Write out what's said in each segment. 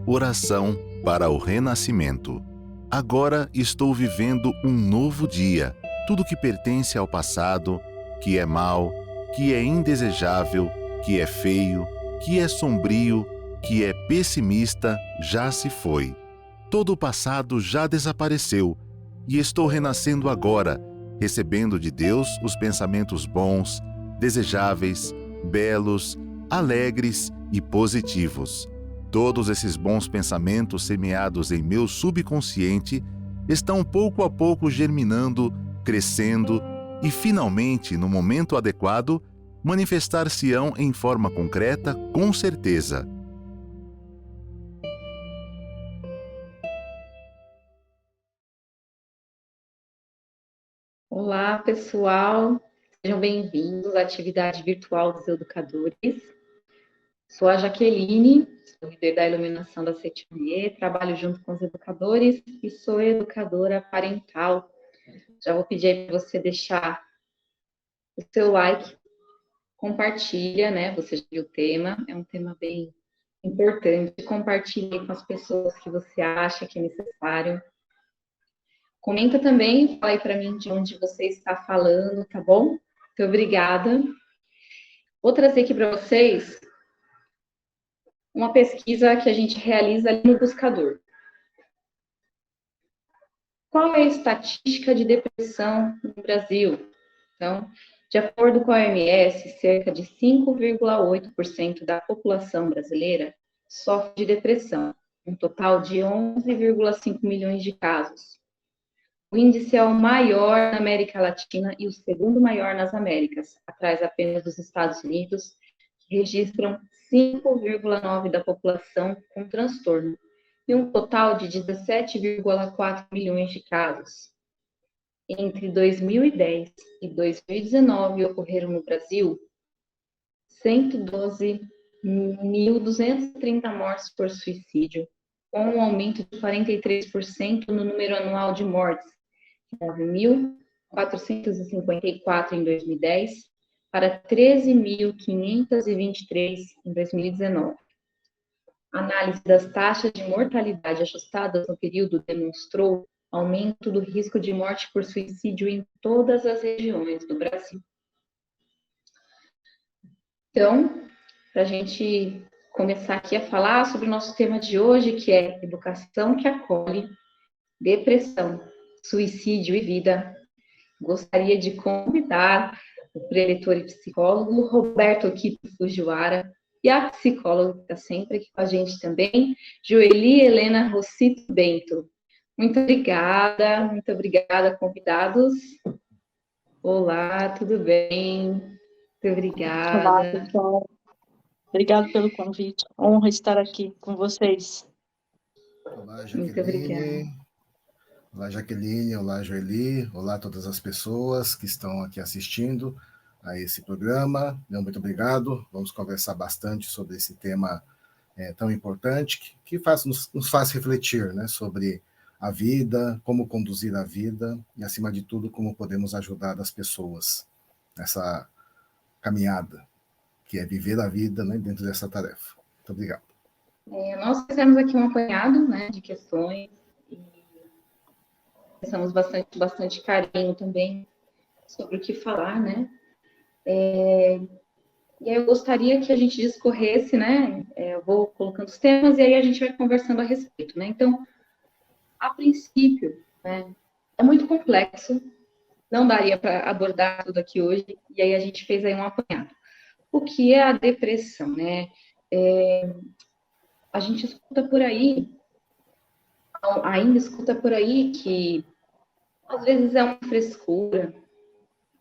Oração para o renascimento. Agora estou vivendo um novo dia. Tudo que pertence ao passado, que é mau, que é indesejável, que é feio, que é sombrio, que é pessimista, já se foi. Todo o passado já desapareceu e estou renascendo agora, recebendo de Deus os pensamentos bons, desejáveis, belos, alegres e positivos. Todos esses bons pensamentos semeados em meu subconsciente estão pouco a pouco germinando, crescendo e, finalmente, no momento adequado, manifestar-se-ão em forma concreta, com certeza. Olá, pessoal. Sejam bem-vindos à atividade virtual dos educadores. Sou a Jaqueline, sou líder da iluminação da CETIME, trabalho junto com os educadores e sou educadora parental. Já vou pedir aí para você deixar o seu like, compartilha, né? Você já viu o tema, é um tema bem importante. Compartilhe com as pessoas que você acha que é necessário. Comenta também, fala aí para mim de onde você está falando, tá bom? Muito obrigada. Vou trazer aqui para vocês uma pesquisa que a gente realiza ali no buscador. Qual é a estatística de depressão no Brasil? Então, de acordo com a OMS, cerca de 5,8% da população brasileira sofre de depressão, um total de 11,5 milhões de casos. O índice é o maior na América Latina e o segundo maior nas Américas, atrás apenas dos Estados Unidos, que registram 5,9% da população com transtorno, e um total de 17,4 milhões de casos. Entre 2010 e 2019, ocorreram no Brasil 112.230 mortes por suicídio, com um aumento de 43% no número anual de mortes, 9.454 em 2010 para 13.523 em 2019. A análise das taxas de mortalidade ajustadas no período demonstrou aumento do risco de morte por suicídio em todas as regiões do Brasil. Então, para a gente começar aqui a falar sobre o nosso tema de hoje, que é educação que acolhe, depressão, suicídio e vida, gostaria de convidar o preletor e psicólogo Roberto Kito Fujiwara e a psicóloga que está sempre aqui com a gente também, Joeli Helena Rossito Bento. Muito obrigada, convidados. Olá, tudo bem? Muito obrigada. Olá, pessoal. Obrigado pelo convite. Honra estar aqui com vocês. Olá, Jaqueline. Muito obrigada. Olá, Jaqueline. Olá, Joeli. Olá a todas as pessoas que estão aqui assistindo a esse programa. Muito obrigado. Vamos conversar bastante sobre esse tema tão importante que nos faz refletir, né, sobre a vida, como conduzir a vida e, acima de tudo, como podemos ajudar as pessoas nessa caminhada, que é viver a vida, né, dentro dessa tarefa. Muito obrigado. Nós fizemos aqui um apanhado, né, de questões e pensamos bastante carinho também sobre o que falar, né? E aí eu gostaria que a gente discorresse, né? Eu vou colocando os temas e aí a gente vai conversando a respeito, né? Então, a princípio, né, é muito complexo, não daria para abordar tudo aqui hoje, e aí a gente fez aí um apanhado. O que é a depressão, né? A gente escuta por aí, ainda escuta por aí que às vezes é uma frescura,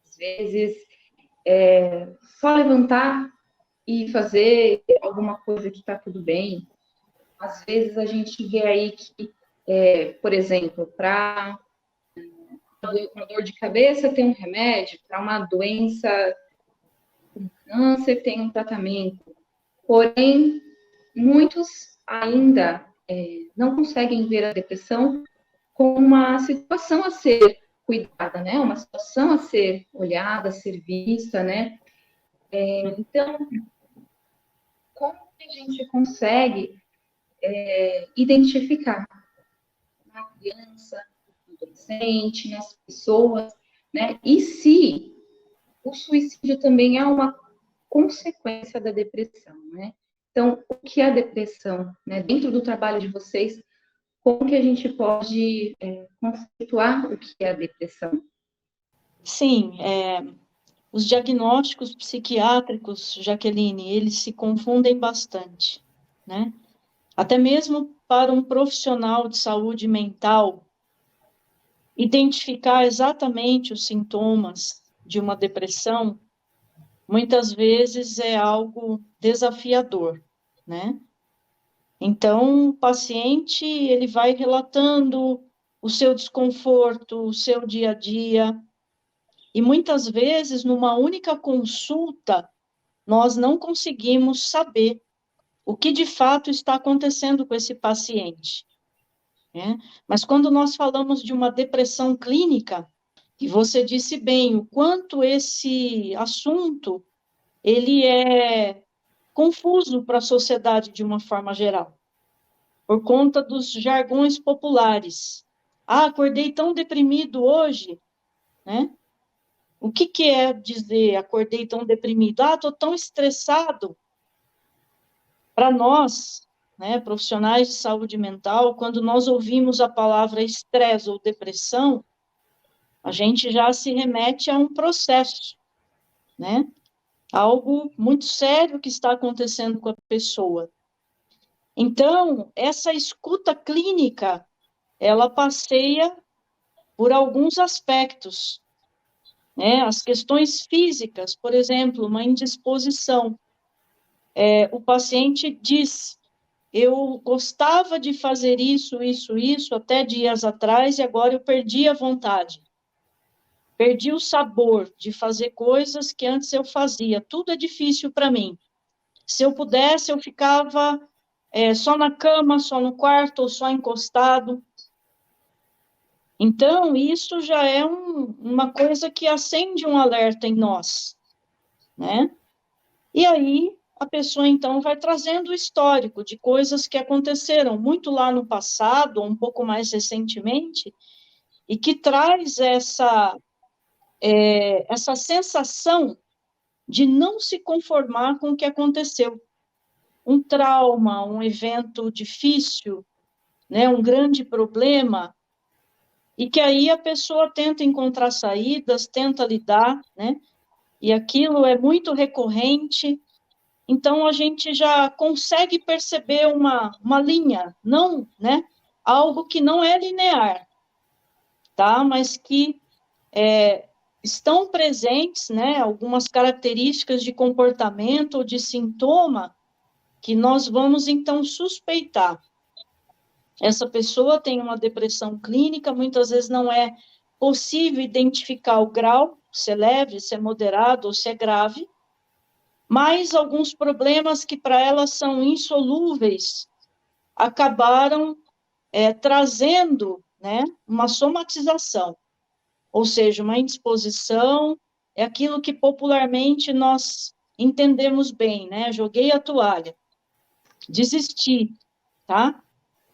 às vezes só levantar e fazer alguma coisa que está tudo bem. Às vezes a gente vê aí que, por exemplo, para uma dor de cabeça tem um remédio, para uma doença como câncer tem um tratamento. Porém, muitos ainda não conseguem ver a depressão como uma situação a ser cuidada, né? Uma situação a ser olhada, a ser vista, né? Então, como que a gente consegue identificar na criança, no adolescente, nas pessoas, né? E se o suicídio também é uma consequência da depressão, né? Então, o que é a depressão? Né? Dentro do trabalho de vocês, como que a gente pode conceituar o que é a depressão? Sim, os diagnósticos psiquiátricos, Jaqueline, eles se confundem bastante, né? Até mesmo para um profissional de saúde mental, identificar exatamente os sintomas de uma depressão, muitas vezes é algo desafiador, né? Então, o paciente, ele vai relatando o seu desconforto, o seu dia a dia, e muitas vezes, numa única consulta, nós não conseguimos saber o que de fato está acontecendo com esse paciente, né? Mas quando nós falamos de uma depressão clínica, e você disse bem, o quanto esse assunto, ele é confuso para a sociedade de uma forma geral, por conta dos jargões populares. Ah, acordei tão deprimido hoje, né? O que é dizer acordei tão deprimido? Ah, estou tão estressado. Para nós, né, profissionais de saúde mental, quando nós ouvimos a palavra estresse ou depressão, a gente já se remete a um processo, né? Algo muito sério que está acontecendo com a pessoa. Então, essa escuta clínica, ela passeia por alguns aspectos, né? As questões físicas, por exemplo, uma indisposição. O paciente diz, eu gostava de fazer isso, até dias atrás, e agora eu perdi a vontade. Perdi o sabor de fazer coisas que antes eu fazia. Tudo é difícil para mim. Se eu pudesse, eu ficava só na cama, só no quarto, ou só encostado. Então, isso já é uma coisa que acende um alerta em nós, né? E aí, a pessoa, então, vai trazendo o histórico de coisas que aconteceram muito lá no passado, ou um pouco mais recentemente, e que traz essa sensação de não se conformar com o que aconteceu. Um trauma, um evento difícil, né, um grande problema, e que aí a pessoa tenta encontrar saídas, tenta lidar, né, e aquilo é muito recorrente, então a gente já consegue perceber uma linha, não, né, algo que não é linear, tá, mas que estão presentes, né, algumas características de comportamento ou de sintoma que nós vamos, então, suspeitar. Essa pessoa tem uma depressão clínica, muitas vezes não é possível identificar o grau, se é leve, se é moderado ou se é grave, mas alguns problemas que para ela são insolúveis acabaram trazendo, né, uma somatização, ou seja, uma indisposição, é aquilo que popularmente nós entendemos bem, né? Joguei a toalha, desisti, tá?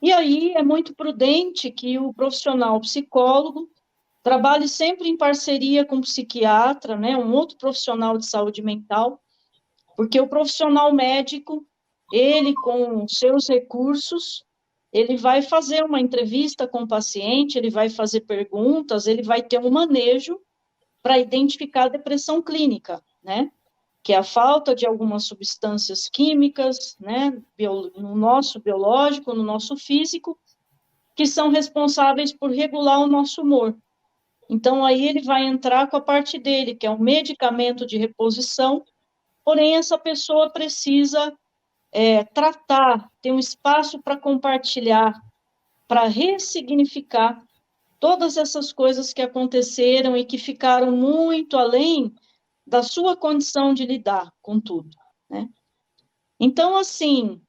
E aí é muito prudente que o profissional psicólogo trabalhe sempre em parceria com o psiquiatra, né? Um outro profissional de saúde mental, porque o profissional médico, ele com seus recursos, ele vai fazer uma entrevista com o paciente, ele vai fazer perguntas, ele vai ter um manejo para identificar a depressão clínica, né? Que é a falta de algumas substâncias químicas, né? No nosso biológico, no nosso físico, que são responsáveis por regular o nosso humor. Então, aí ele vai entrar com a parte dele, que é um medicamento de reposição, porém, essa pessoa precisa tratar, ter um espaço para compartilhar, para ressignificar todas essas coisas que aconteceram e que ficaram muito além da sua condição de lidar com tudo, né? Então, assim,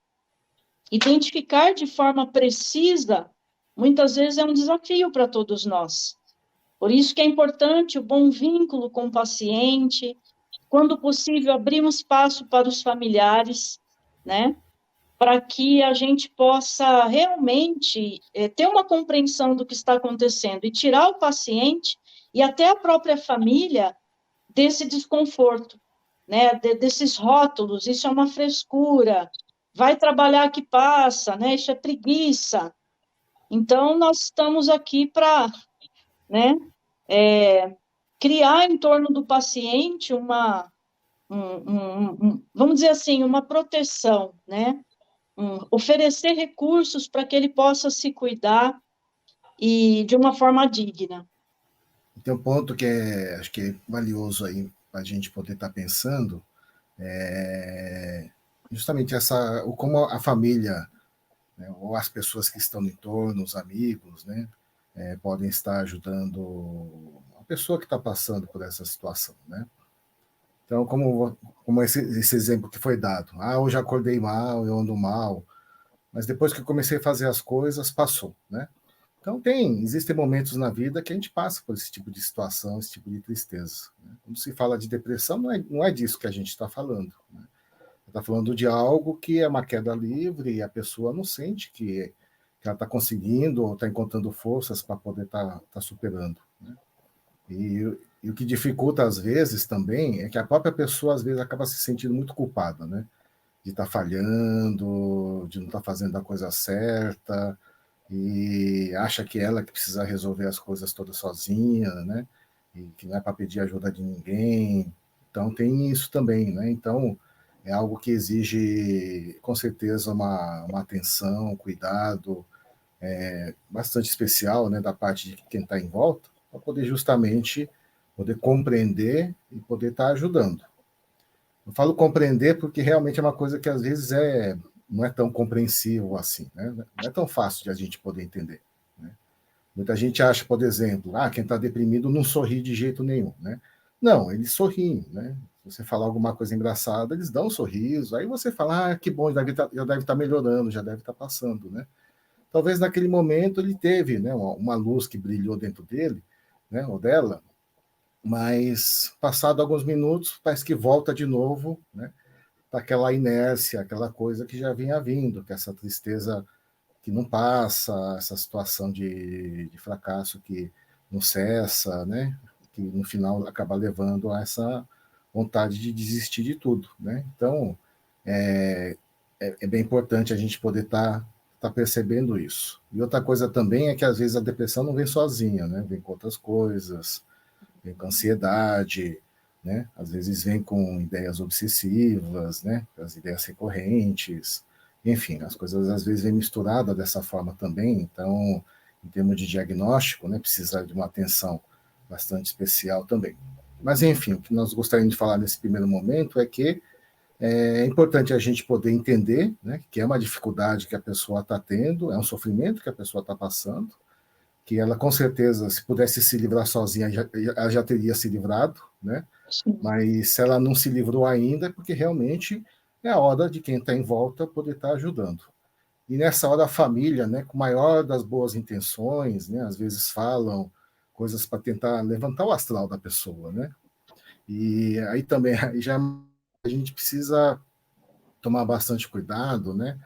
identificar de forma precisa, muitas vezes é um desafio para todos nós. Por isso que é importante o bom vínculo com o paciente, quando possível, abrir um espaço para os familiares, né? para que a gente possa realmente ter uma compreensão do que está acontecendo e tirar o paciente e até a própria família desse desconforto, né, desses rótulos, isso é uma frescura, vai trabalhar que passa, né, isso é preguiça. Então, nós estamos aqui para, né, criar em torno do paciente vamos dizer assim, uma proteção, né, oferecer recursos para que ele possa se cuidar e de uma forma digna. Tem um ponto que acho que é valioso aí para a gente poder estar pensando, justamente como a família, né, ou as pessoas que estão no entorno, os amigos, né, podem estar ajudando a pessoa que está passando por essa situação, né? Então, como esse exemplo que foi dado, hoje acordei mal, eu ando mal, mas depois que eu comecei a fazer as coisas, passou, né? Então, existem momentos na vida que a gente passa por esse tipo de situação, esse tipo de tristeza, né? Quando se fala de depressão, não é disso que a gente está falando, né? Está falando de algo que é uma queda livre e a pessoa não sente que ela está conseguindo ou está encontrando forças para poder estar superando, né? E o que dificulta, às vezes, também, é que a própria pessoa, às vezes, acaba se sentindo muito culpada, né? De estar falhando, de não estar fazendo a coisa certa, e acha que ela que precisa resolver as coisas todas sozinha, né? E que não é para pedir ajuda de ninguém. Então, tem isso também, né? Então, é algo que exige, com certeza, uma atenção, um cuidado bastante especial, né, da parte de quem está em volta, para poder justamente poder compreender e poder estar ajudando. Eu falo compreender porque realmente é uma coisa que às vezes não é tão compreensível assim, né? Não é tão fácil de a gente poder entender, né? Muita gente acha, por exemplo, quem está deprimido não sorri de jeito nenhum, né? Não, eles sorriem, né? Se você falar alguma coisa engraçada, eles dão um sorriso, aí você fala, que bom, já deve estar melhorando, já deve estar passando, né? Talvez naquele momento ele teve, né, uma luz que brilhou dentro dele, né, ou dela, mas passado alguns minutos parece que volta de novo, né, para aquela inércia, aquela coisa que já vinha vindo, que é essa tristeza que não passa, essa situação de fracasso que não cessa, né, que no final acaba levando a essa vontade de desistir de tudo, né? Então, é bem importante a gente poder estar percebendo isso. E outra coisa também é que às vezes a depressão não vem sozinha, né? Vem com outras coisas, vem com ansiedade, né? Às vezes vem com ideias obsessivas, né? As ideias recorrentes, enfim, as coisas às vezes vêm misturadas dessa forma também. Então, em termos de diagnóstico, né? Precisa de uma atenção bastante especial também. Mas enfim, o que nós gostaríamos de falar nesse primeiro momento é que é importante a gente poder entender, né, que é uma dificuldade que a pessoa está tendo, é um sofrimento que a pessoa está passando, que ela, com certeza, se pudesse se livrar sozinha, ela já teria se livrado, né? Sim. Mas se ela não se livrou ainda, é porque realmente é a hora de quem está em volta poder estar ajudando. E nessa hora a família, né, com a maior das boas intenções, né, às vezes falam coisas para tentar levantar o astral da pessoa, né? E aí também aí já a gente precisa tomar bastante cuidado, né?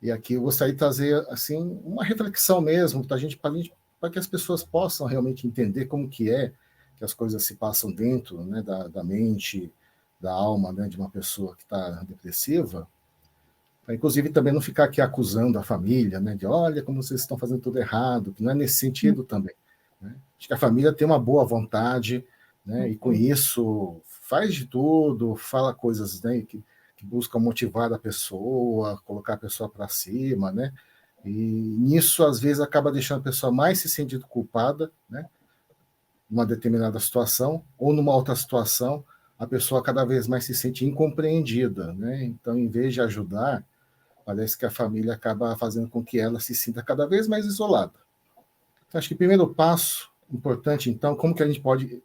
E aqui eu gostaria de trazer assim uma reflexão mesmo para que as pessoas possam realmente entender como que é que as coisas se passam dentro, né, da mente, da alma, né, de uma pessoa que está depressiva. Pra, inclusive também não ficar aqui acusando a família, né, de olha como vocês estão fazendo tudo errado, que não é nesse sentido também, né? Acho que a família tem uma boa vontade, né, e com isso faz de tudo, fala coisas, né, que buscam motivar a pessoa, colocar a pessoa para cima, né? E nisso, às vezes, acaba deixando a pessoa mais se sentindo culpada, né? Numa determinada situação, ou numa outra situação, a pessoa cada vez mais se sente incompreendida, né? Então, em vez de ajudar, parece que a família acaba fazendo com que ela se sinta cada vez mais isolada. Então, acho que o primeiro passo importante, então, como que a gente pode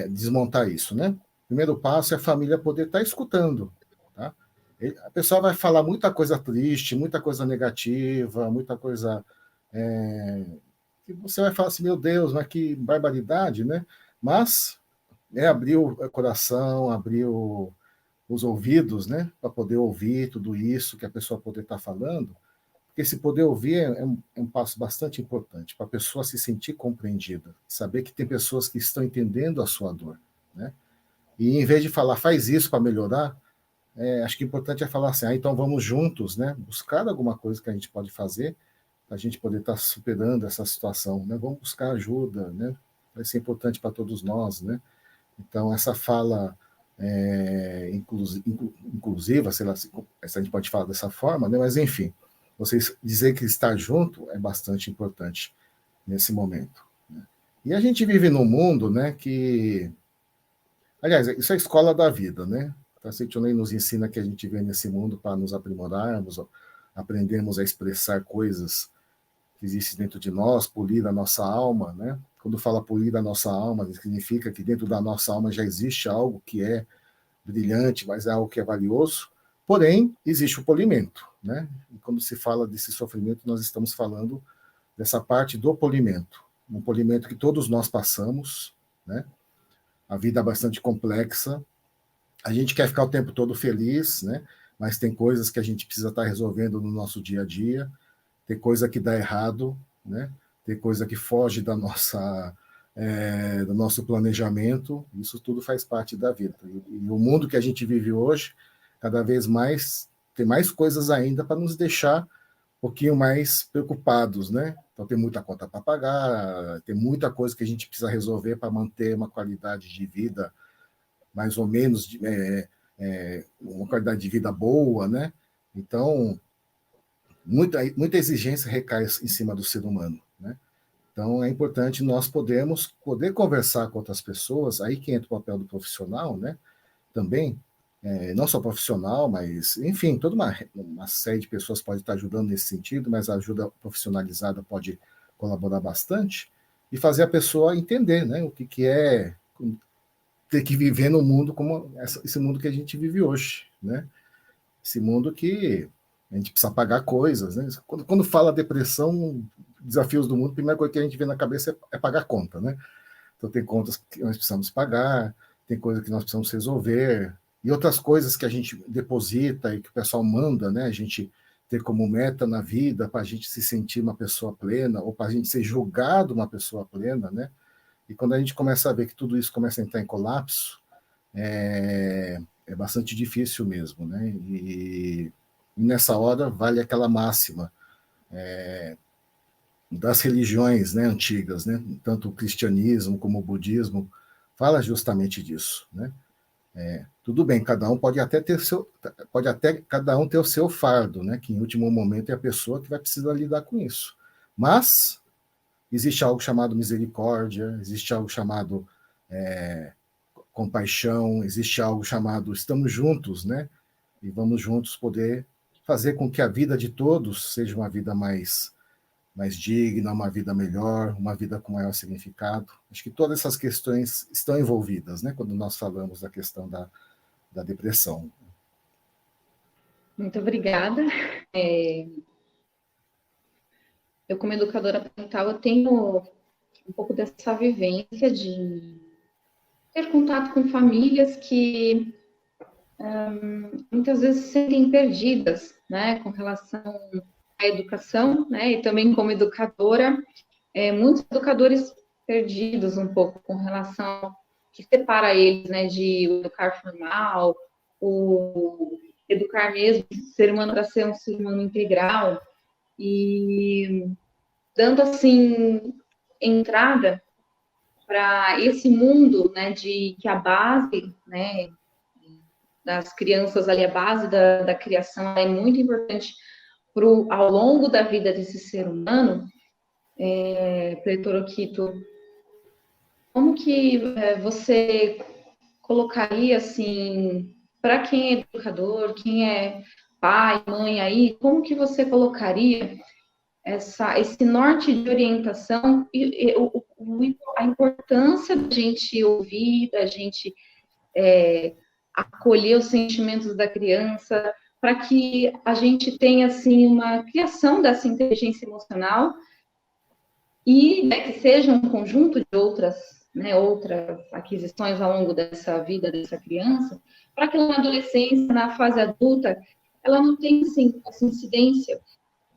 desmontar isso, né? O primeiro passo é a família poder estar escutando, tá? A pessoa vai falar muita coisa triste, muita coisa negativa, muita coisa que você vai falar assim, meu Deus, mas que barbaridade, né? Mas abrir o coração, abrir os ouvidos, né, para poder ouvir tudo isso que a pessoa poder estar falando, porque esse poder ouvir é um passo bastante importante para a pessoa se sentir compreendida, saber que tem pessoas que estão entendendo a sua dor, né? E em vez de falar, faz isso para melhorar, acho que o importante é falar assim, então vamos juntos, né, buscar alguma coisa que a gente pode fazer para a gente poder estar superando essa situação, né? Vamos buscar ajuda, né? Vai ser importante para todos nós, né? Então, essa fala inclusiva, sei lá se a gente pode falar dessa forma, né? Mas, enfim, vocês dizer que estar junto é bastante importante nesse momento, né? E a gente vive num mundo, né, que... Aliás, isso é a escola da vida, né? A Setionei nos ensina que a gente vem nesse mundo para nos aprimorarmos, aprendemos a expressar coisas que existem dentro de nós, polir a nossa alma, né? Quando fala polir a nossa alma, significa que dentro da nossa alma já existe algo que é brilhante, mas é algo que é valioso. Porém, existe o polimento, né? E quando se fala desse sofrimento, nós estamos falando dessa parte do polimento, um polimento que todos nós passamos, né? A vida é bastante complexa. A gente quer ficar o tempo todo feliz, né? Mas tem coisas que a gente precisa estar resolvendo no nosso dia a dia. Tem coisa que dá errado, né? Tem coisa que foge do nosso planejamento. Isso tudo faz parte da vida. E o mundo que a gente vive hoje, cada vez mais, tem mais coisas ainda para nos deixar um pouquinho mais preocupados, né? Então tem muita conta para pagar, tem muita coisa que a gente precisa resolver para manter uma qualidade de vida mais ou menos, uma qualidade de vida boa, né? Então, muita exigência recai em cima do ser humano, né? Então, é importante nós poder conversar com outras pessoas, aí que entra o papel do profissional, né? Também, não só profissional, mas, enfim, toda uma série de pessoas pode estar ajudando nesse sentido, mas a ajuda profissionalizada pode colaborar bastante e fazer a pessoa entender, né, o que é ter que viver no mundo como esse mundo que a gente vive hoje, né? Esse mundo que a gente precisa pagar coisas, né? Quando fala depressão, desafios do mundo, a primeira coisa que a gente vê na cabeça é pagar conta, né? Então tem contas que nós precisamos pagar, tem coisas que nós precisamos resolver, e outras coisas que a gente deposita e que o pessoal manda, né? A gente ter como meta na vida para a gente se sentir uma pessoa plena, ou para a gente ser julgado uma pessoa plena, né? E quando a gente começa a ver que tudo isso começa a entrar em colapso, é bastante difícil mesmo, né? E nessa hora vale aquela máxima das religiões, né, antigas, né? Tanto o cristianismo como o budismo fala justamente disso, né? Tudo bem, cada um pode até cada um ter o seu fardo, né? Que em último momento é a pessoa que vai precisar lidar com isso. Mas existe algo chamado misericórdia, existe algo chamado compaixão, existe algo chamado estamos juntos, né? E vamos juntos poder fazer com que a vida de todos seja uma vida mais digna, uma vida melhor, uma vida com maior significado. Acho que todas essas questões estão envolvidas, né? Quando nós falamos da questão da depressão. Muito obrigada. Eu, como educadora parental, eu tenho um pouco dessa vivência de ter contato com famílias que muitas vezes se sentem perdidas, né, com relação à educação, né, e também como educadora, muitos educadores perdidos um pouco com relação ao que separa eles, né, de educar formal, o educar mesmo, ser humano para ser um ser humano integral, e dando, assim, entrada para esse mundo, né, de que a base, né, das crianças ali, a base da criação é muito importante ao longo da vida desse ser humano. Pretor Okito, como que você colocaria, assim, para quem é educador, quem é pai, mãe aí, como que você colocaria esse norte de orientação e a importância da gente ouvir, da gente acolher os sentimentos da criança, para que a gente tenha, assim, uma criação dessa inteligência emocional e, né, que seja um conjunto de outras aquisições ao longo dessa vida dessa criança, para que na adolescência, na fase adulta, ela não tem assim, essa incidência,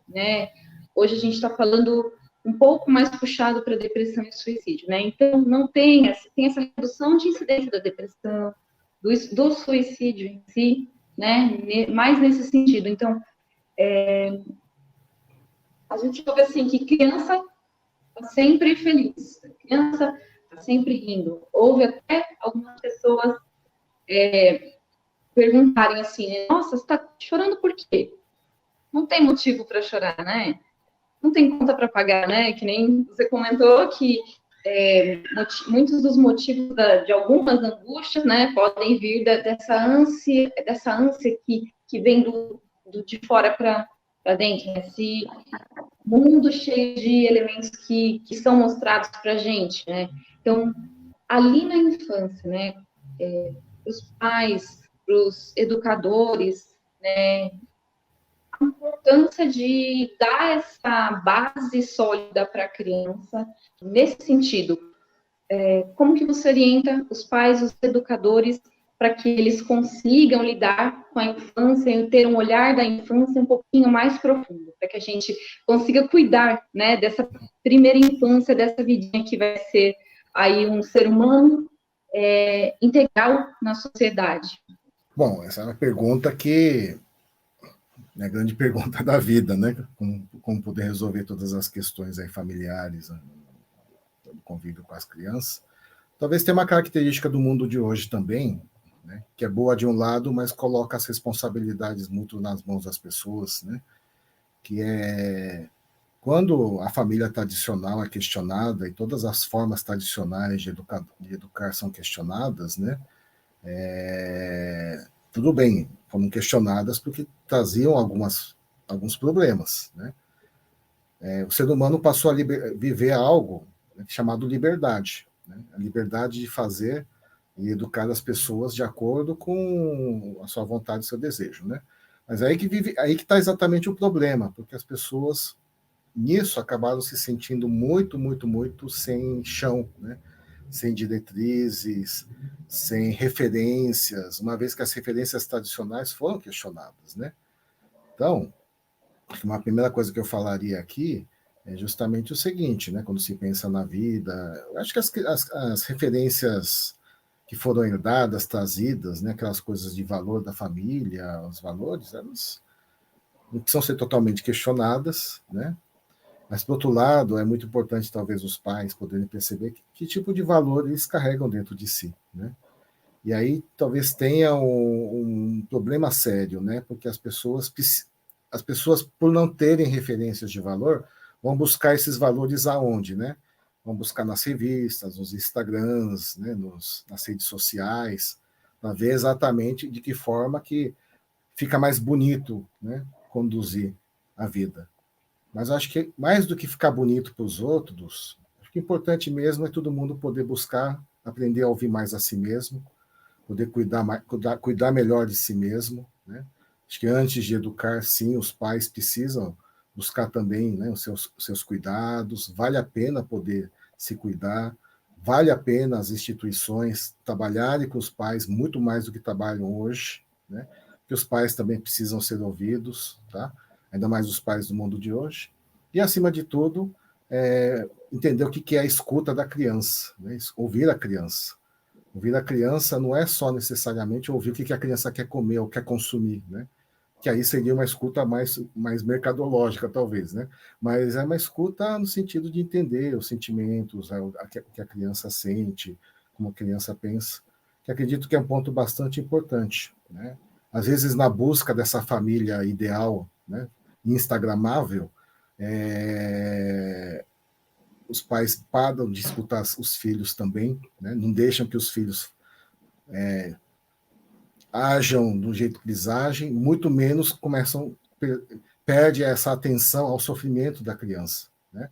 né? Hoje a gente está falando um pouco mais puxado para depressão e suicídio, né? Então, não tem essa redução de incidência da depressão, do suicídio em si, né? Mais nesse sentido. Então, a gente ouve assim que criança está sempre feliz, criança está sempre rindo. Houve até algumas pessoas perguntarem assim, né? Nossa, você está chorando por quê? Não tem motivo para chorar, né? Não tem conta para pagar, né? Que nem você comentou que muitos dos motivos de algumas angústias, né, podem vir dessa ânsia que vem de fora para dentro, né? Esse mundo cheio de elementos que são mostrados para a gente, né? Então, ali na infância, né, os pais, os educadores, né, a importância de dar essa base sólida para a criança, nesse sentido, como que você orienta os pais, os educadores, para que eles consigam lidar com a infância e ter um olhar da infância um pouquinho mais profundo, para que a gente consiga cuidar, né, dessa primeira infância, dessa vidinha que vai ser aí um ser humano integral na sociedade? Bom, essa é uma pergunta que é a grande pergunta da vida, né? Como poder resolver todas as questões aí familiares, né? Do convívio com as crianças. Talvez tenha uma característica do mundo de hoje também, né? Que é boa de um lado, mas coloca as responsabilidades muito nas mãos das pessoas, né? Que é quando a família tradicional é questionada e todas as formas tradicionais de educar são questionadas, né? Tudo bem, foram questionadas porque traziam alguns problemas, né? O ser humano passou a viver algo, né, chamado liberdade, né? A liberdade de fazer e educar as pessoas de acordo com a sua vontade e seu desejo, né? Mas aí que está exatamente o problema, porque as pessoas nisso acabaram se sentindo muito, muito, muito sem chão, né? Sem diretrizes, sem referências, uma vez que as referências tradicionais foram questionadas, né? Então, uma primeira coisa que eu falaria aqui é justamente o seguinte, né? Quando se pensa na vida, eu acho que as referências que foram herdadas, trazidas, né? Aquelas coisas de valor da família, os valores, elas não precisam ser totalmente questionadas, né? Mas, por outro lado, é muito importante, talvez, os pais poderem perceber que tipo de valor eles carregam dentro de si, né? E aí, talvez tenha um problema sério, né? Porque as pessoas, por não terem referências de valor, vão buscar esses valores aonde, né? Vão buscar nas revistas, nos Instagrams, né? Nas redes sociais, para ver exatamente de que forma que fica mais bonito, né? Conduzir a vida. Mas acho que mais do que ficar bonito para os outros, acho que o importante mesmo é todo mundo poder buscar, aprender a ouvir mais a si mesmo, poder cuidar melhor de si mesmo, né? Acho que antes de educar, sim, os pais precisam buscar também, né, os seus cuidados. Vale a pena poder se cuidar, vale a pena as instituições trabalharem com os pais muito mais do que trabalham hoje, né? Porque os pais também precisam ser ouvidos, tá? Ainda mais os pais do mundo de hoje. E, acima de tudo, entender o que é a escuta da criança, né? Ouvir a criança. Ouvir a criança não é só necessariamente ouvir o que a criança quer comer ou quer consumir, né? Que aí seria uma escuta mais mercadológica, talvez, né? Mas é uma escuta no sentido de entender os sentimentos, o que a criança sente, como a criança pensa, que acredito que é um ponto bastante importante, né? Às vezes, na busca dessa família ideal, né, instagramável, os pais param de escutar os filhos também, né? Não deixam que os filhos ajam do jeito que eles agem, muito menos perde essa atenção ao sofrimento da criança, né?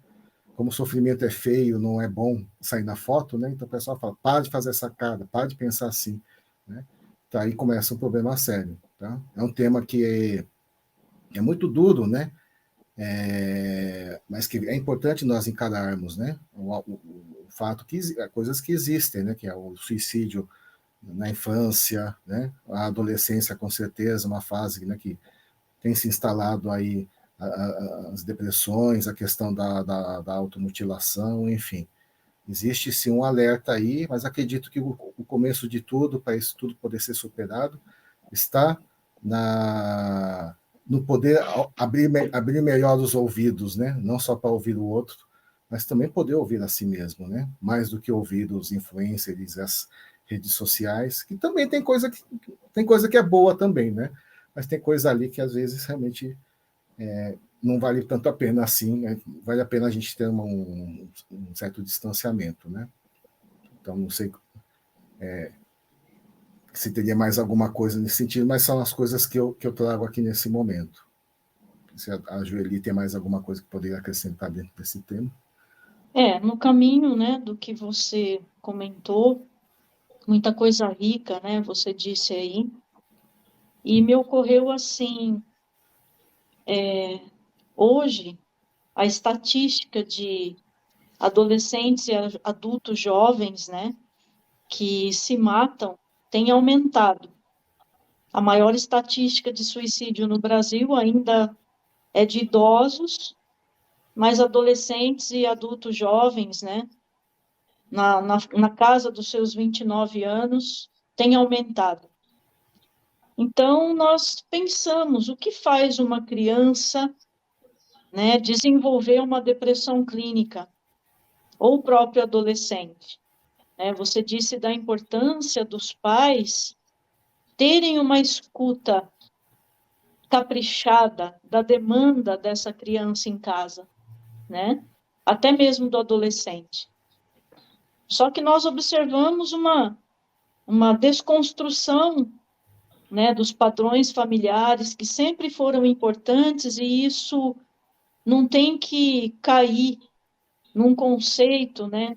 Como o sofrimento é feio, não é bom sair na foto, né? Então o pessoal fala, para de fazer essa cara, para de pensar assim, né? Então aí começa um problema sério, tá? É um tema que é muito duro, né? Mas que é importante nós encararmos, né? O fato que coisas que existem, né? Que é o suicídio na infância, né? A adolescência, com certeza, uma fase, né, que tem se instalado aí as depressões, a questão da automutilação, enfim. Existe sim um alerta aí, mas acredito que o começo de tudo, para isso tudo poder ser superado, está no poder abrir melhor os ouvidos, né? Não só para ouvir o outro, mas também poder ouvir a si mesmo, né? Mais do que ouvir os influencers, as redes sociais, que também tem coisa que é boa também, né? Mas tem coisa ali que às vezes realmente não vale tanto a pena assim, né? Vale a pena a gente ter um certo distanciamento, né? Então, não sei se teria mais alguma coisa nesse sentido, mas são as coisas que eu trago aqui nesse momento. Se a Joeli tem mais alguma coisa que poderia acrescentar dentro desse tema. No caminho, né, do que você comentou, muita coisa rica, né, você disse aí, e me ocorreu assim, hoje, a estatística de adolescentes e adultos jovens, né, que se matam, tem aumentado. A maior estatística de suicídio no Brasil ainda é de idosos, mas adolescentes e adultos jovens, né, na casa dos seus 29 anos, tem aumentado. Então, nós pensamos, o que faz uma criança, né, desenvolver uma depressão clínica, ou o próprio adolescente? Você disse da importância dos pais terem uma escuta caprichada da demanda dessa criança em casa, né? Até mesmo do adolescente. Só que nós observamos uma desconstrução, né, dos padrões familiares que sempre foram importantes, e isso não tem que cair num conceito, né,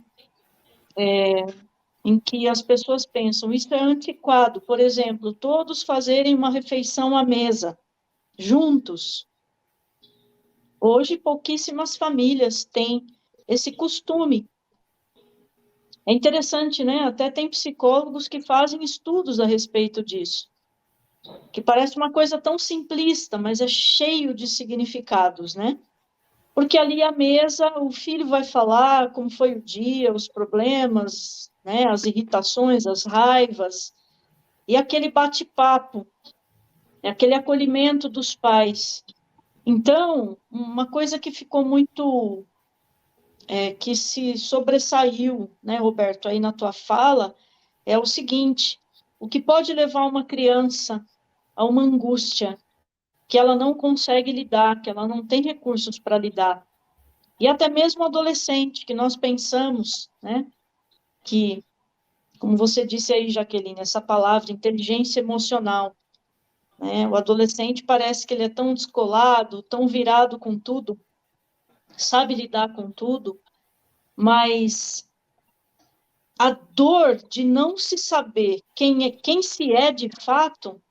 em que as pessoas pensam, isso é antiquado. Por exemplo, todos fazerem uma refeição à mesa, juntos. Hoje, pouquíssimas famílias têm esse costume. É interessante, né? Até tem psicólogos que fazem estudos a respeito disso, que parece uma coisa tão simplista, mas é cheio de significados, né? Porque ali à mesa o filho vai falar como foi o dia, os problemas, né? As irritações, as raivas, e aquele bate-papo, aquele acolhimento dos pais. Então, uma coisa que ficou muito, que se sobressaiu, né, Roberto, aí na tua fala, é o seguinte: o que pode levar uma criança a uma angústia que ela não consegue lidar, que ela não tem recursos para lidar, e até mesmo o adolescente, que nós pensamos, né, que, como você disse aí, Jaqueline, essa palavra, inteligência emocional, né, o adolescente parece que ele é tão descolado, tão virado com tudo, sabe lidar com tudo, mas a dor de não se saber quem se é de fato,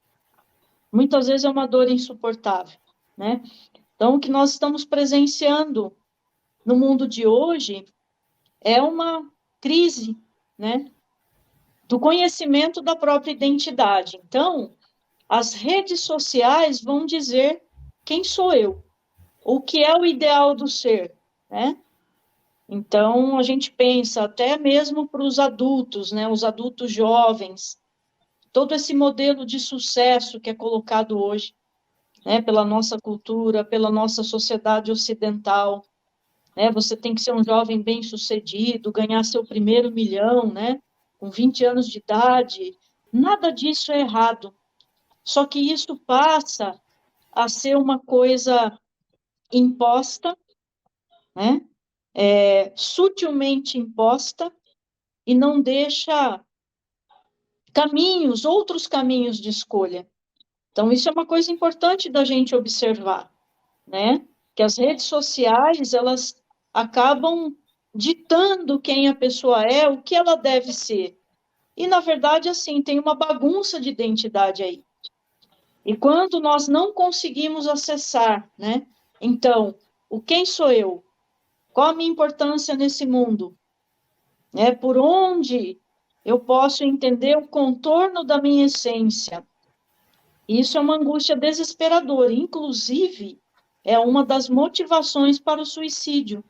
muitas vezes é uma dor insuportável, né? Então, o que nós estamos presenciando no mundo de hoje é uma crise, né, do conhecimento da própria identidade. Então, as redes sociais vão dizer quem sou eu, o que é o ideal do ser, né? Então, a gente pensa até mesmo para os adultos, né, os adultos jovens, todo esse modelo de sucesso que é colocado hoje, né, pela nossa cultura, pela nossa sociedade ocidental, né, você tem que ser um jovem bem-sucedido, ganhar seu primeiro milhão, né, com 20 anos de idade, nada disso é errado, só que isso passa a ser uma coisa imposta, né, sutilmente imposta, e não deixa outros caminhos de escolha. Então, isso é uma coisa importante da gente observar, né? Que as redes sociais, elas acabam ditando quem a pessoa é, o que ela deve ser. E, na verdade, assim, tem uma bagunça de identidade aí. E quando nós não conseguimos acessar, né? Então, quem sou eu? Qual a minha importância nesse mundo? Por onde eu posso entender o contorno da minha essência. Isso é uma angústia desesperadora, inclusive é uma das motivações para o suicídio.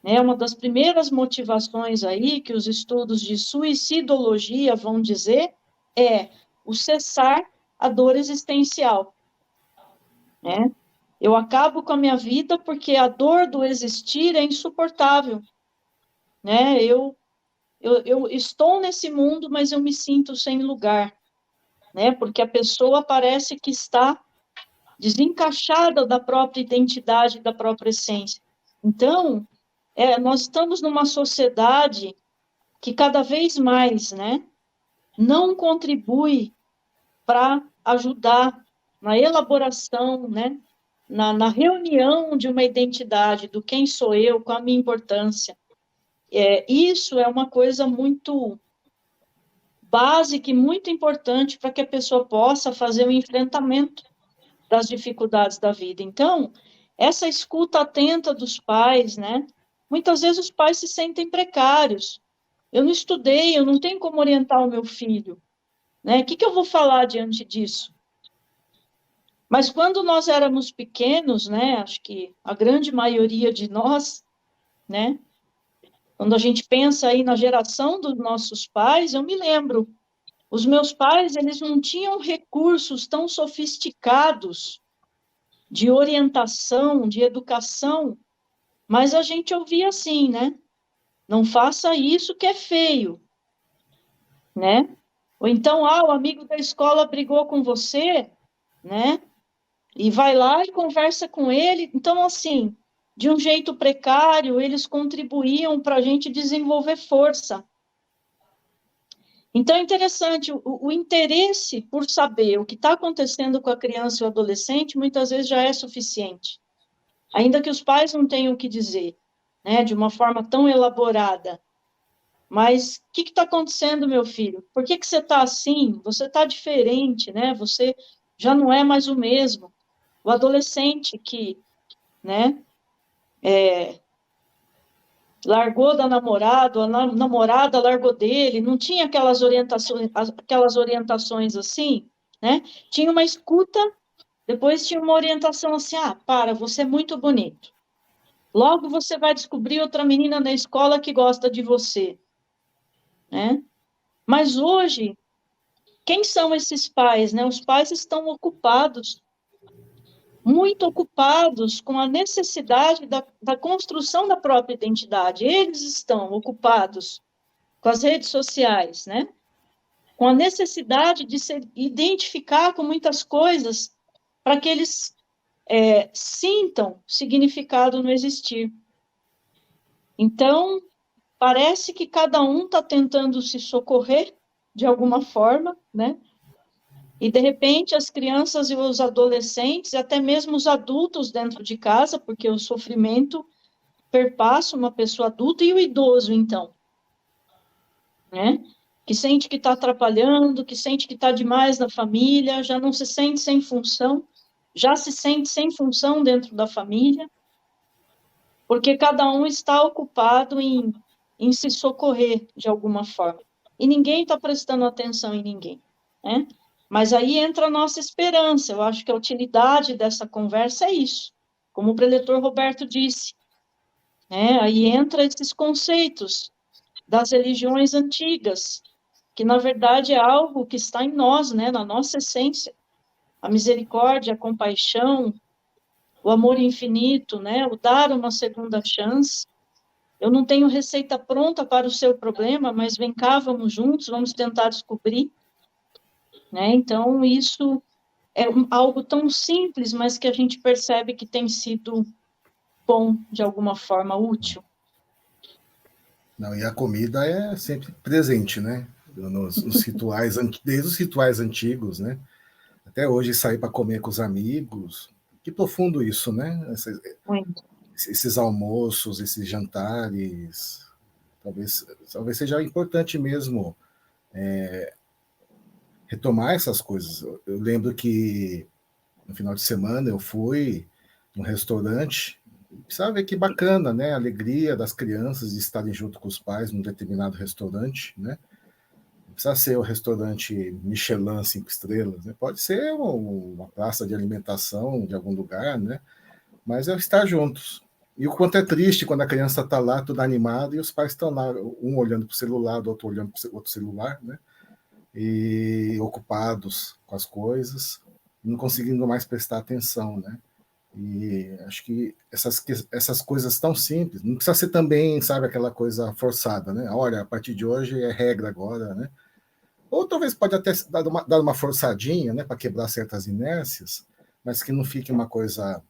É uma das primeiras motivações aí que os estudos de suicidologia vão dizer é o cessar a dor existencial, né? Eu acabo com a minha vida porque a dor do existir é insuportável, né? Eu estou nesse mundo, mas eu me sinto sem lugar, né? Porque a pessoa parece que está desencaixada da própria identidade, da própria essência. Então, nós estamos numa sociedade que cada vez mais, né, não contribui para ajudar na elaboração, né, na reunião de uma identidade, do quem sou eu, qual a minha importância. Isso é uma coisa muito básica e muito importante para que a pessoa possa fazer o enfrentamento das dificuldades da vida. Então, essa escuta atenta dos pais, né? Muitas vezes os pais se sentem precários. Eu não estudei, eu não tenho como orientar o meu filho, né? O que eu vou falar diante disso? Mas quando nós éramos pequenos, né? Acho que a grande maioria de nós, né? Quando a gente pensa aí na geração dos nossos pais, eu me lembro, os meus pais, eles não tinham recursos tão sofisticados de orientação, de educação, mas a gente ouvia assim, né? Não faça isso que é feio, né? Ou então, o amigo da escola brigou com você, né? E vai lá e conversa com ele. Então, assim, de um jeito precário, eles contribuíam para a gente desenvolver força. Então, é interessante, o interesse por saber o que está acontecendo com a criança e o adolescente, muitas vezes já é suficiente. Ainda que os pais não tenham o que dizer, né, de uma forma tão elaborada. Mas o que está acontecendo, meu filho? Por que você está assim? Você está diferente, né? Você já não é mais o mesmo. O adolescente que, né, largou da namorada, a namorada largou dele, não tinha aquelas orientações assim, né? Tinha uma escuta, depois tinha uma orientação assim, você é muito bonito. Logo você vai descobrir outra menina na escola que gosta de você, né? Mas hoje, quem são esses pais, né? Os pais estão ocupados, muito ocupados com a necessidade da construção da própria identidade. Eles estão ocupados com as redes sociais, né? Com a necessidade de se identificar com muitas coisas para que eles sintam significado no existir. Então, parece que cada um está tentando se socorrer de alguma forma, né? E, de repente, as crianças e os adolescentes, até mesmo os adultos dentro de casa, porque o sofrimento perpassa uma pessoa adulta e o idoso, então, né? Que sente que está atrapalhando, que sente que está demais na família, já não se sente sem função, já se sente sem função dentro da família, porque cada um está ocupado em se socorrer de alguma forma. E ninguém está prestando atenção em ninguém, né? Mas aí entra a nossa esperança. Eu acho que a utilidade dessa conversa é isso. Como o preletor Roberto disse, né? Aí entra esses conceitos das religiões antigas, que na verdade é algo que está em nós, né? Na nossa essência. A misericórdia, a compaixão, o amor infinito, né? O dar uma segunda chance. Eu não tenho receita pronta para o seu problema, mas vem cá, vamos juntos, vamos tentar descobrir, né? Então, isso é algo tão simples, mas que a gente percebe que tem sido bom, de alguma forma, útil. Não, e a comida é sempre presente, né? Nos rituais, desde os rituais antigos, né? Até hoje sair para comer com os amigos. Que profundo isso, né? Muito. Esses almoços, esses jantares, talvez seja importante mesmo retomar essas coisas. Eu lembro que no final de semana eu fui num restaurante, sabe que bacana, né? A alegria das crianças de estarem junto com os pais num determinado restaurante, né? precisa ser o restaurante Michelin 5 estrelas, né? Pode ser uma praça de alimentação de algum lugar, né? Mas é estar juntos. E o quanto é triste quando a criança está lá, toda animada, e os pais estão lá, um olhando para o celular, o outro olhando para o outro celular, né? E ocupados com as coisas, não conseguindo mais prestar atenção, né? E acho que essas coisas tão simples, não precisa ser também, sabe, aquela coisa forçada, né? Olha, a partir de hoje é regra agora, né? Ou talvez pode até dar uma forçadinha, né, para quebrar certas inércias, mas que não fique uma coisa,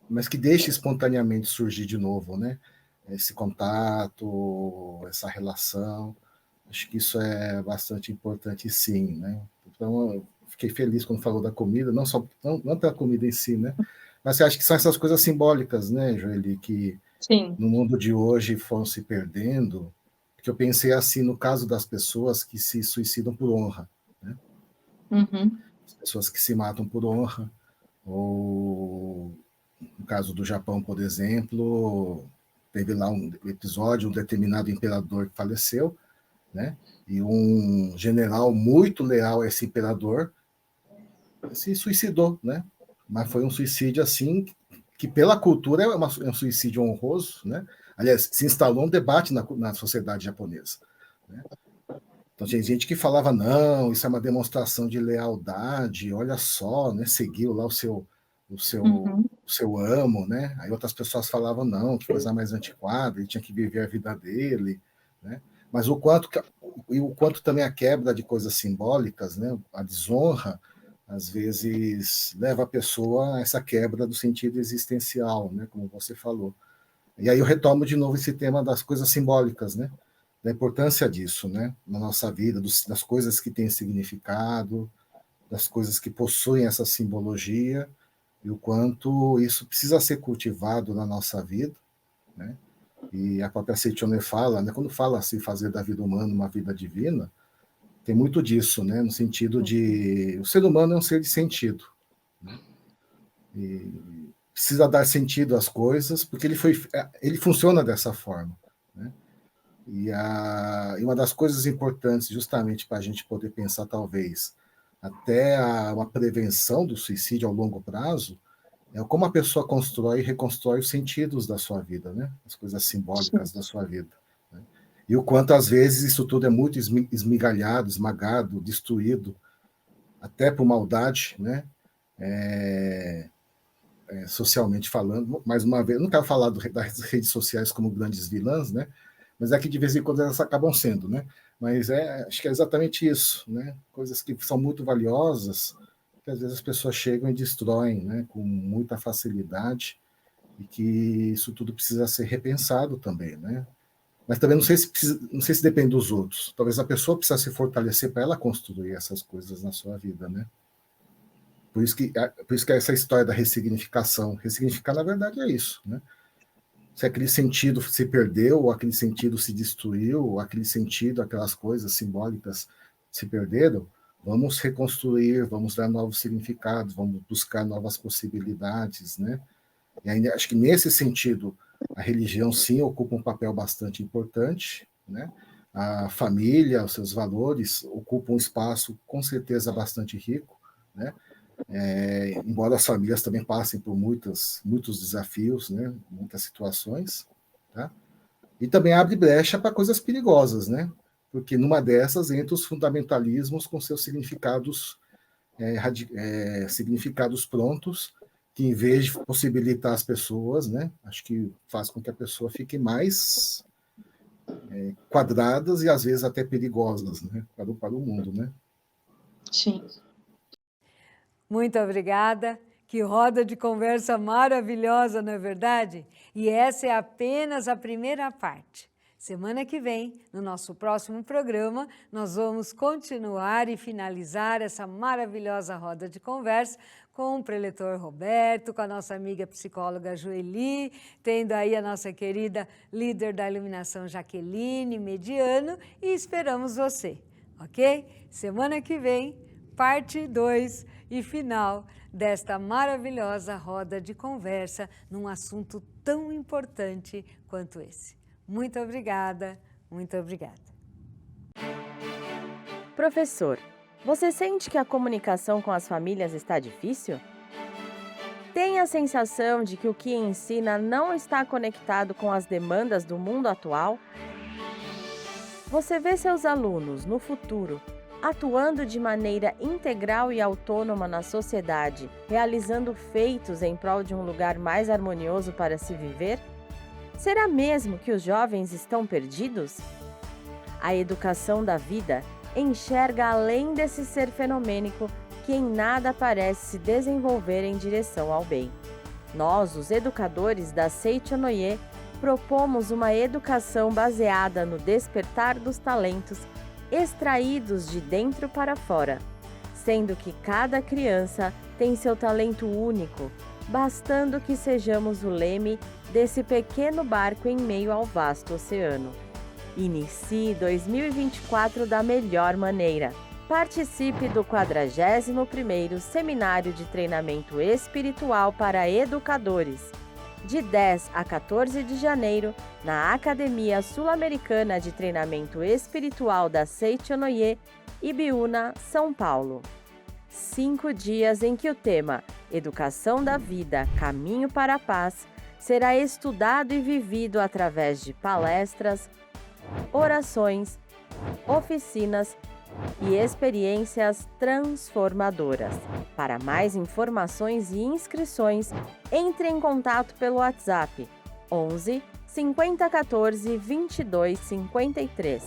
mas que deixe espontaneamente surgir de novo, né? Esse contato, essa relação. Acho que isso é bastante importante, sim, né? Então, eu fiquei feliz quando falou da comida, não pela comida em si, né? Mas eu acho que são essas coisas simbólicas, né, Joeli, que Sim. no mundo de hoje foram se perdendo, que eu pensei assim no caso das pessoas que se suicidam por honra, né? Uhum. As pessoas que se matam por honra, ou no caso do Japão, por exemplo, teve lá um episódio, um determinado imperador que faleceu, né? E um general muito leal a esse imperador se suicidou, né? Mas foi um suicídio assim que pela cultura é um suicídio honroso, né? Aliás, se instalou um debate na sociedade japonesa, né? Então tinha gente que falava não, isso é uma demonstração de lealdade, olha só, né? Seguiu lá o seu amo, né? Aí outras pessoas falavam não, que coisa mais antiquada, ele tinha que viver a vida dele, né? Mas o quanto também a quebra de coisas simbólicas, né? A desonra às vezes leva a pessoa a essa quebra do sentido existencial, né? Como você falou. E aí eu retomo de novo esse tema das coisas simbólicas, né? Da importância disso, né? Na nossa vida, das coisas que têm significado, das coisas que possuem essa simbologia, e o quanto isso precisa ser cultivado na nossa vida, né? E a própria Seichone fala, né? Quando fala assim, fazer da vida humana uma vida divina, tem muito disso, né? No sentido de o ser humano é um ser de sentido, né? E precisa dar sentido às coisas, porque ele funciona dessa forma, né? E uma das coisas importantes, justamente para a gente poder pensar, talvez, até uma prevenção do suicídio ao longo prazo, é como a pessoa constrói e reconstrói os sentidos da sua vida, né? As coisas simbólicas da sua vida, né? E o quanto, às vezes, isso tudo é muito esmigalhado, esmagado, destruído, até por maldade, né? Socialmente falando, mais uma vez, eu não quero falar das redes sociais como grandes vilãs, né? Mas é que de vez em quando elas acabam sendo, né? Mas acho que é exatamente isso, né? Coisas que são muito valiosas, que às vezes as pessoas chegam e destroem, né? Com muita facilidade, e que isso tudo precisa ser repensado também, né? Mas também não sei se depende dos outros. Talvez a pessoa precisa se fortalecer para ela construir essas coisas na sua vida, né? Por isso que essa história da ressignificação. Ressignificar, na verdade, é isso, né? Se aquele sentido se perdeu, ou aquele sentido se destruiu, ou aquele sentido, aquelas coisas simbólicas se perderam, vamos reconstruir, vamos dar novos significados, vamos buscar novas possibilidades, né? E ainda acho que nesse sentido a religião sim ocupa um papel bastante importante, né? A família, os seus valores ocupam um espaço com certeza bastante rico, né? Embora as famílias também passem por muitos desafios, né? Muitas situações, tá? E também abre brecha para coisas perigosas, né? Porque numa dessas entra os fundamentalismos com seus significados significados prontos, que em vez de possibilitar as pessoas, né? Acho que faz com que a pessoa fique mais quadradas e às vezes até perigosas, né? Para o mundo, né? Sim. Muito obrigada. Que roda de conversa maravilhosa, não é verdade? E essa é apenas a primeira parte. Semana que vem, no nosso próximo programa, nós vamos continuar e finalizar essa maravilhosa roda de conversa com o preletor Roberto, com a nossa amiga psicóloga Joeli, tendo aí a nossa querida líder da iluminação Jaqueline Mediano, e esperamos você, ok? Semana que vem, parte 2 e final desta maravilhosa roda de conversa num assunto tão importante quanto esse. Muito obrigada, muito obrigada. Professor, você sente que a comunicação com as famílias está difícil? Tem a sensação de que o que ensina não está conectado com as demandas do mundo atual? Você vê seus alunos, no futuro, atuando de maneira integral e autônoma na sociedade, realizando feitos em prol de um lugar mais harmonioso para se viver? Será mesmo que os jovens estão perdidos? A educação da vida enxerga além desse ser fenomênico que em nada parece se desenvolver em direção ao bem. Nós, os educadores da Seichonoye, propomos uma educação baseada no despertar dos talentos extraídos de dentro para fora, sendo que cada criança tem seu talento único, bastando que sejamos o leme desse pequeno barco em meio ao vasto oceano. Inicie 2024 da melhor maneira. Participe do 41º Seminário de Treinamento Espiritual para Educadores, de 10 a 14 de janeiro, na Academia Sul-Americana de Treinamento Espiritual da Seichonoye, Ibiúna, São Paulo. 5 dias em que o tema Educação da Vida, Caminho para a Paz será estudado e vivido através de palestras, orações, oficinas e experiências transformadoras. Para mais informações e inscrições, entre em contato pelo WhatsApp 11 5014 22 53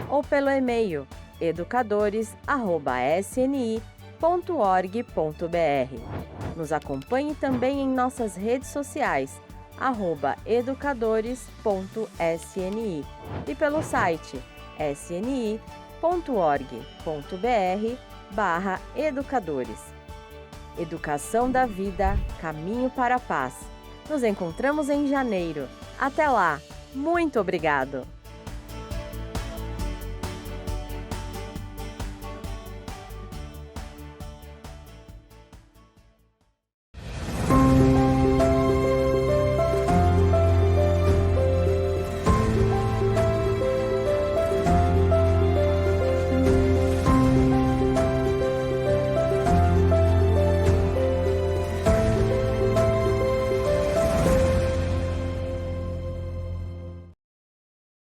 ou pelo e-mail educadores@sni.org.br. Nos acompanhe também em nossas redes sociais @educadores.sni e pelo site sni.org.br/educadores. Educação da Vida, Caminho para a Paz. Nos encontramos em janeiro. Até lá! Muito obrigado!